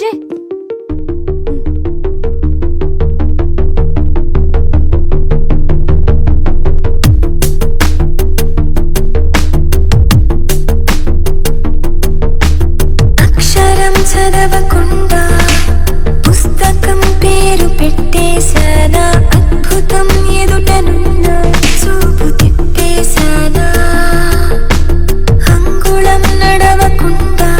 చేయి. అక్షరం చదవకుండా పుస్తకం పేరు పెట్టేశానా, అద్భుతం ఎదుటనున్నా చూపు తిప్పేశానా, అంగుళం నడవకుండా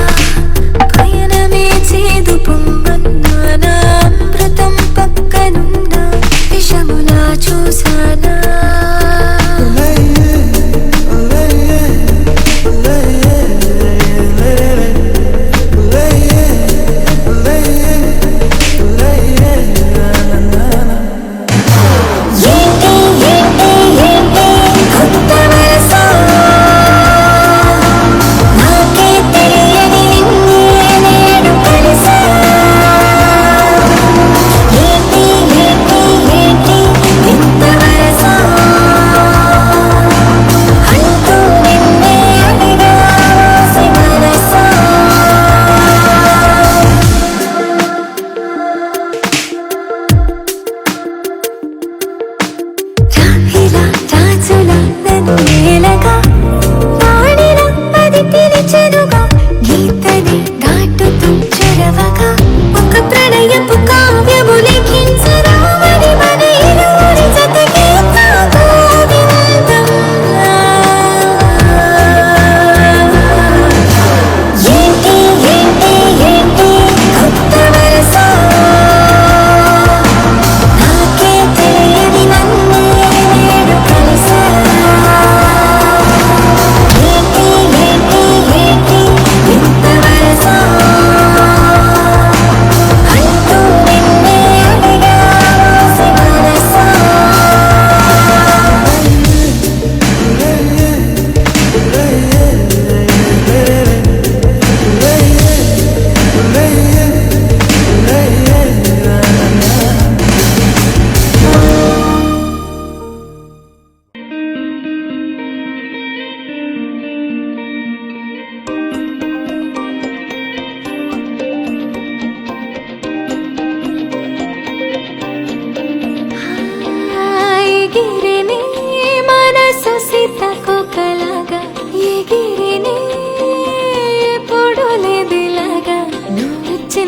పయనమే చేదు పొమ్మన్నానా, అమృతం పక్కనున్నా విషములా చూశానా.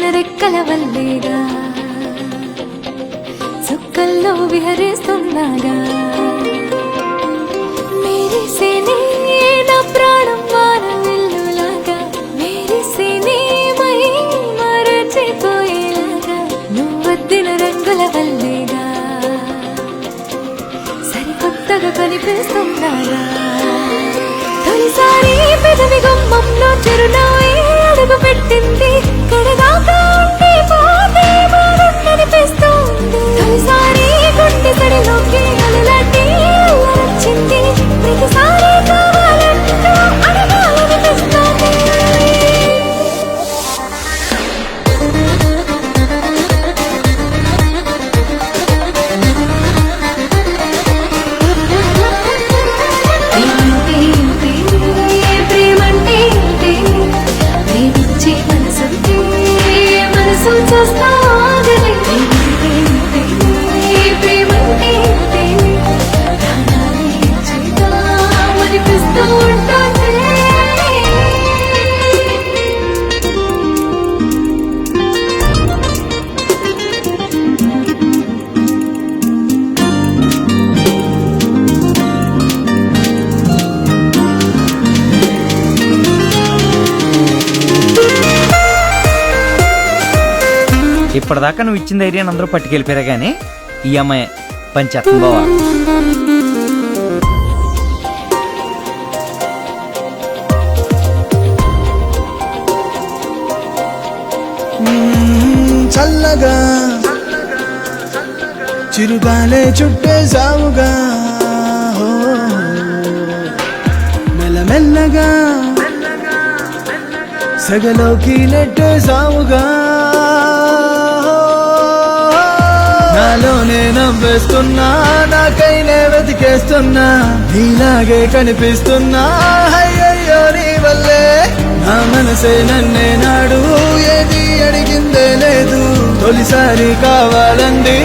రెక్కలవల్లేగా చుక్కల్లో విహరిస్తున్నాగా మెరిసేనే నా ప్రాణం వానవిల్లులాగా మెరిసేనే మై మరచిపోయేలాగా నువ్వద్దిన రంగుల వల్లేగా సరికొత్తగా కనిపిస్తున్నాగా తొలిసారి పెదవి గుమ్మంలో చిరునవ్వే అడుగు పెట్టింది కడగాకా ఉంటే పోతే బాగుందనిపిస్తోంది తొలిసారి గుండె సడిలోకి అలలాంటి వచ్చింది ప్రతిసారి కావాలంటూ అడగాలనిపిస్తోంది ఇప్పటిదాకా నువ్వు ఇచ్చిన ధైర్యాన్ని అందరూ పట్టుకెళ్ళిపోయారా కానీ ఈ అమ్మాయి పంచేత్తం బావా. చల్లగా చిరుగాలే చుట్టేసావుగా మెల్లమెల్లగా సగలోకి నెట్టేసావుగా నాలోనే నవ్వేస్తున్నా నాకైనే వెతికేస్తున్నా నీలాగే కనిపిస్తున్నా అయ్యయ్యో నీ వల్లే నా మనసే నన్నే నాడు ఏది అడిగిందే ఒక్కసారి కావాలంది